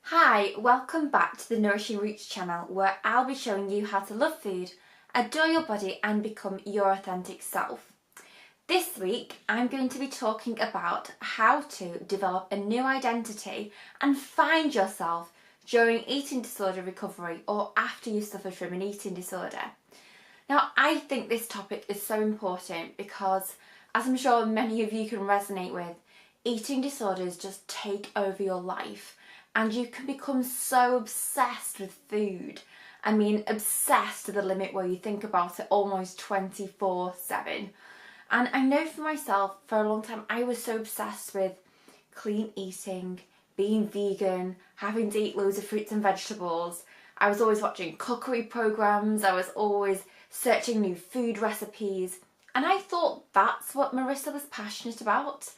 Hi, welcome back to the Nourishing Roots channel where I'll be showing you how to love food, adore your body and become your authentic self. This week I'm going to be talking about how to develop a new identity and find yourself during eating disorder recovery or after you suffered from an eating disorder. Now I think this topic is so important because, as I'm sure many of you can resonate with, eating disorders just take over your life. And you can become so obsessed with food. I mean, obsessed to the limit where you think about it almost 24/7. And I know for myself, for a long time, I was so obsessed with clean eating, being vegan, having to eat loads of fruits and vegetables. I was always watching cookery programs. I was always searching new food recipes. And I thought that's what Marissa was passionate about.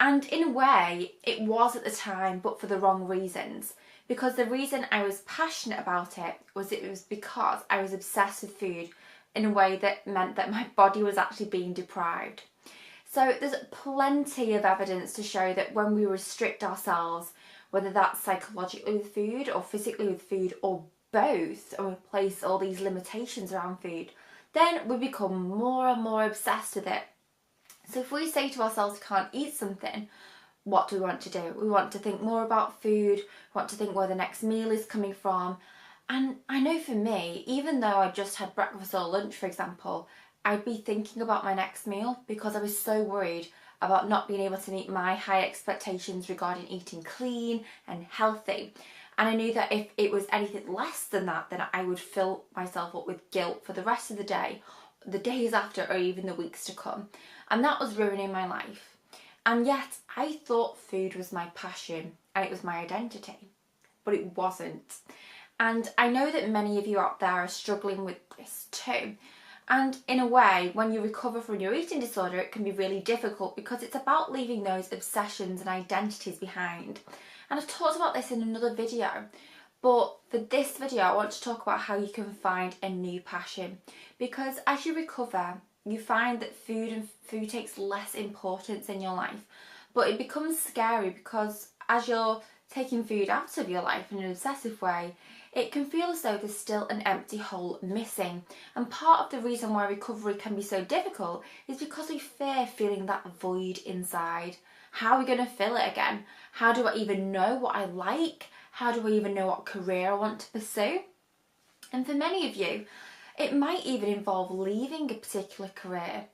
And in a way, it was at the time, but for the wrong reasons. Because the reason I was passionate about it was because I was obsessed with food in a way that meant that my body was actually being deprived. So there's plenty of evidence to show that when we restrict ourselves, whether that's psychologically with food or physically with food or both, and we place all these limitations around food, then we become more and more obsessed with it. So if we say to ourselves we can't eat something, what do we want to do? We want to think more about food, we want to think where the next meal is coming from. And I know for me, even though I just had breakfast or lunch, for example, I'd be thinking about my next meal because I was so worried about not being able to meet my high expectations regarding eating clean and healthy. And I knew that if it was anything less than that, then I would fill myself up with guilt for the rest of the day, the days after, or even the weeks to come. And that was ruining my life. And yet I thought food was my passion and it was my identity, but it wasn't. And I know that many of you out there are struggling with this too. And in a way, when you recover from your eating disorder, it can be really difficult because it's about leaving those obsessions and identities behind. And I've talked about this in another video, but for this video I want to talk about how you can find a new passion. Because as you recover, you find that food takes less importance in your life. But it becomes scary because as you're taking food out of your life in an obsessive way, it can feel as though there's still an empty hole missing. And part of the reason why recovery can be so difficult is because we fear feeling that void inside. How are we going to fill it again? How do I even know what I like? How do I even know what career I want to pursue? And for many of you, it might even involve leaving a particular career.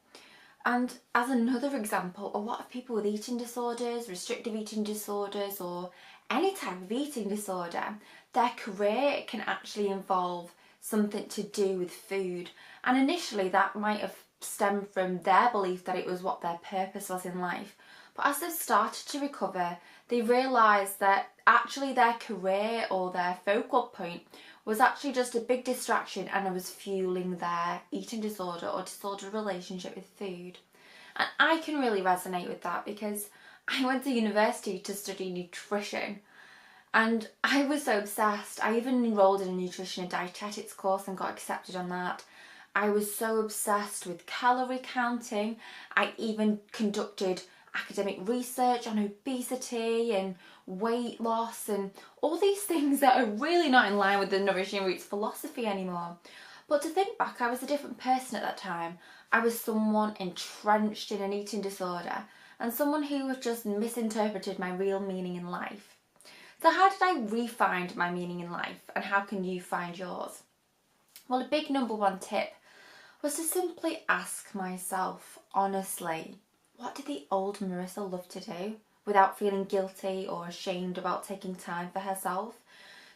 And as another example, a lot of people with eating disorders, restrictive eating disorders, or any type of eating disorder, their career can actually involve something to do with food. And initially that might have stemmed from their belief that it was what their purpose was in life. But as they've started to recover, they realised that actually their career or their focal point was actually just a big distraction and it was fueling their eating disorder or disordered relationship with food. And I can really resonate with that because I went to university to study nutrition and I was so obsessed. I even enrolled in a nutrition and dietetics course and got accepted on that. I was so obsessed with calorie counting. I even conducted academic research on obesity and weight loss and all these things that are really not in line with the Nourishing Roots philosophy anymore. But to think back, I was a different person at that time. I was someone entrenched in an eating disorder and someone who had just misinterpreted my real meaning in life. So how did I re-find my meaning in life and how can you find yours? Well, a big number one tip was to simply ask myself honestly, what did the old Marissa love to do without feeling guilty or ashamed about taking time for herself?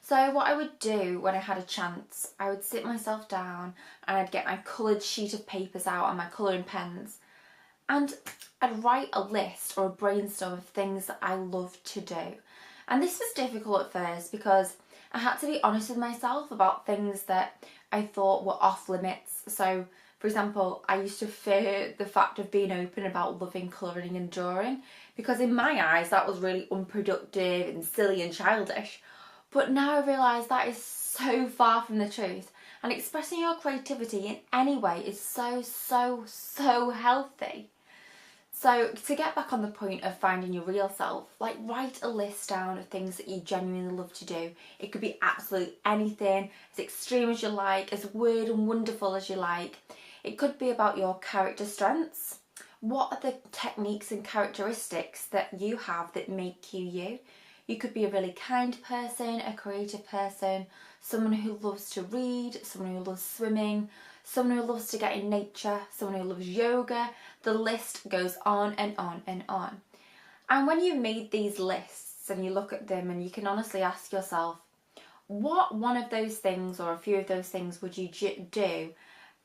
So what I would do when I had a chance, I would sit myself down and I'd get my coloured sheet of papers out and my colouring pens and I'd write a list or a brainstorm of things that I loved to do. And this was difficult at first because I had to be honest with myself about things that I thought were off limits. So for example, I used to fear the fact of being open about loving colouring and drawing because in my eyes that was really unproductive and silly and childish. But now I realise that is so far from the truth and expressing your creativity in any way is so healthy. So to get back on the point of finding your real self, like write a list down of things that you genuinely love to do. It could be absolutely anything, as extreme as you like, as weird and wonderful as you like. It could be about your character strengths. What are the techniques and characteristics that you have that make you you? You could be a really kind person, a creative person, someone who loves to read, someone who loves swimming, someone who loves to get in nature, someone who loves yoga. The list goes on and on and on. And when you made these lists and you look at them, and you can honestly ask yourself, what one of those things or a few of those things would you do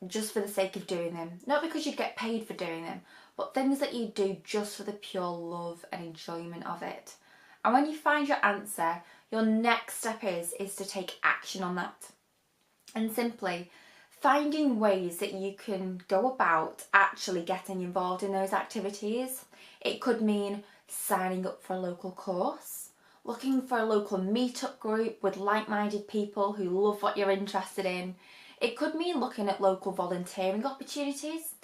just for the sake of doing them? Not because you'd get paid for doing them, but things that you do just for the pure love and enjoyment of it. And when you find your answer, your next step is to take action on that. And simply finding ways that you can go about actually getting involved in those activities. It could mean signing up for a local course, looking for a local meetup group with like-minded people who love what you're interested in. It could mean looking at local volunteering opportunities.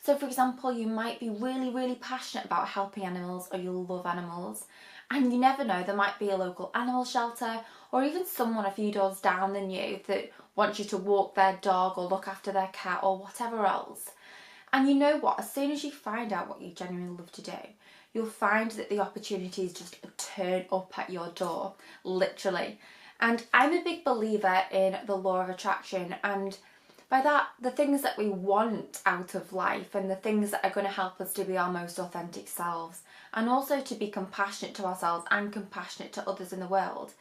So for example, you might be really, really passionate about helping animals, or you love animals, and you never know, there might be a local animal shelter or even someone a few doors down than you that wants you to walk their dog or look after their cat or whatever else. And you know what? As soon as you find out what you genuinely love to do, you'll find that the opportunities just turn up at your door, literally. And I'm a big believer in the law of attraction, and by that, the things that we want out of life and the things that are going to help us to be our most authentic selves, and also to be compassionate to ourselves and compassionate to others in the world,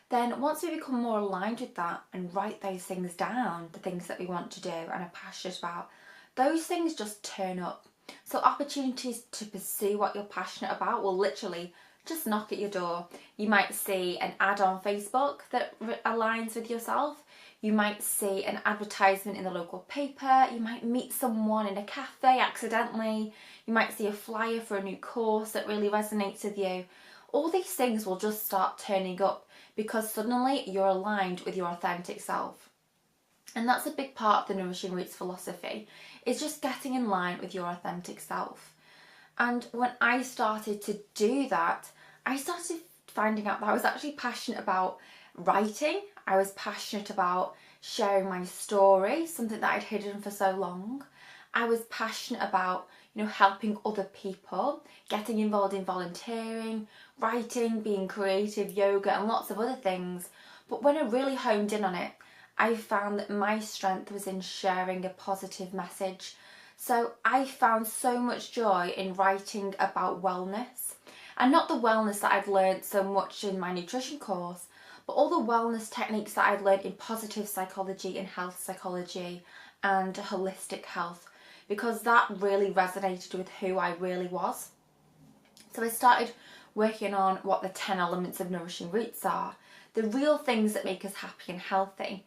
then once we become more aligned with that and write those things down, the things that we want to do and are passionate about, those things just turn up. So opportunities to pursue what you're passionate about will literally just knock at your door. You might see an ad on Facebook that aligns with yourself. You might see an advertisement in the local paper. You might meet someone in a cafe accidentally. You might see a flyer for a new course that really resonates with you. All these things will just start turning up because suddenly you're aligned with your authentic self. And that's a big part of the Nourishing Roots philosophy, is just getting in line with your authentic self. And when I started to do that, I started finding out that I was actually passionate about writing. I was passionate about sharing my story, something that I'd hidden for so long. I was passionate about, helping other people, getting involved in volunteering, writing, being creative, yoga, and lots of other things. But when I really honed in on it, I found that my strength was in sharing a positive message. So I found so much joy in writing about wellness, and not the wellness that I'd learned so much in my nutrition course, but all the wellness techniques that I'd learned in positive psychology and health psychology and holistic health, because that really resonated with who I really was. So I started working on what the 10 elements of Nourishing Roots are, the real things that make us happy and healthy.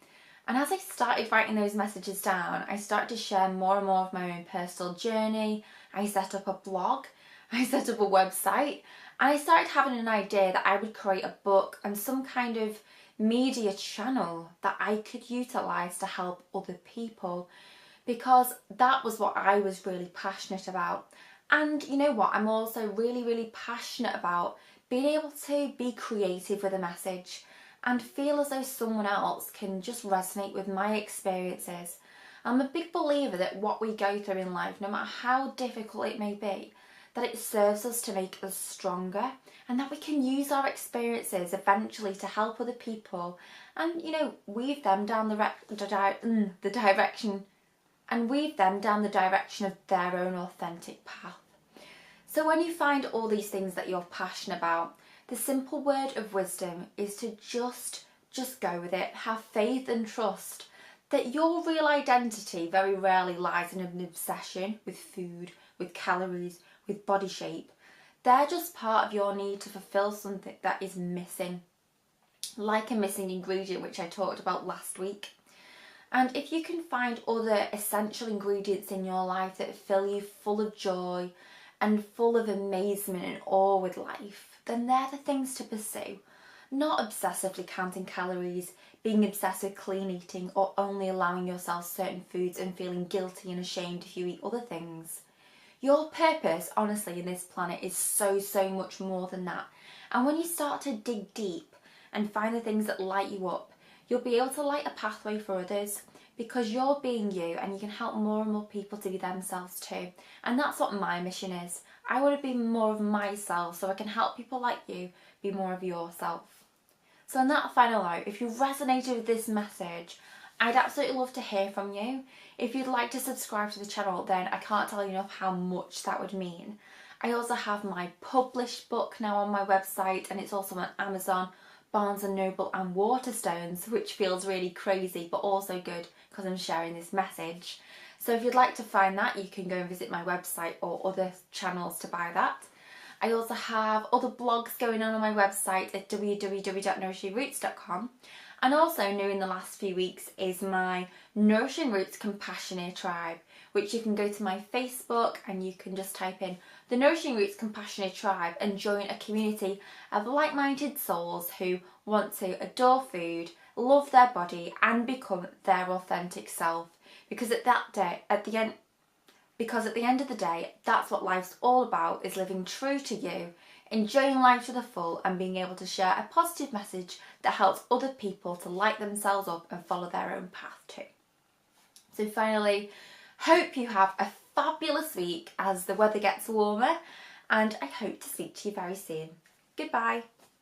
And as I started writing those messages down, I started to share more and more of my own personal journey. I set up a blog, I set up a website, and I started having an idea that I would create a book and some kind of media channel that I could utilise to help other people, because that was what I was really passionate about. And you know what, I'm also really, really passionate about being able to be creative with a message and feel as though someone else can just resonate with my experiences. I'm a big believer that what we go through in life, no matter how difficult it may be, that it serves us to make us stronger, and that we can use our experiences eventually to help other people and, weave them down the direction of their own authentic path. So when you find all these things that you're passionate about, the simple word of wisdom is to just go with it. Have faith and trust that your real identity very rarely lies in an obsession with food, with calories, with body shape. They're just part of your need to fulfill something that is missing, like a missing ingredient, which I talked about last week. And if you can find other essential ingredients in your life that fill you full of joy and full of amazement and awe with life, then they're the things to pursue. Not obsessively counting calories, being obsessed with clean eating, or only allowing yourself certain foods and feeling guilty and ashamed if you eat other things. Your purpose, honestly, in this planet is so much more than that. And when you start to dig deep and find the things that light you up, you'll be able to light a pathway for others, because you're being you and you can help more and more people to be themselves too. And that's what my mission is. I want to be more of myself so I can help people like you be more of yourself. So on that final note, if you resonated with this message, I'd absolutely love to hear from you. If you'd like to subscribe to the channel, then I can't tell you enough how much that would mean. I also have my published book now on my website, and it's also on Amazon, Barnes & Noble and Waterstones, which feels really crazy but also good because I'm sharing this message. So if you'd like to find that, you can go and visit my website or other channels to buy that. I also have other blogs going on my website at www.nourishingroots.com. And also new in the last few weeks is my Nourishing Roots Compassioneer tribe, which you can go to my Facebook and you can just type in the Nourishing Roots Compassioneer tribe and join a community of like-minded souls who want to adore food, love their body and become their authentic self. Because at the end of the day, that's what life's all about, is living true to you, enjoying life to the full and being able to share a positive message that helps other people to light themselves up and follow their own path too. So finally, hope you have a fabulous week as the weather gets warmer, and I hope to speak to you very soon. Goodbye.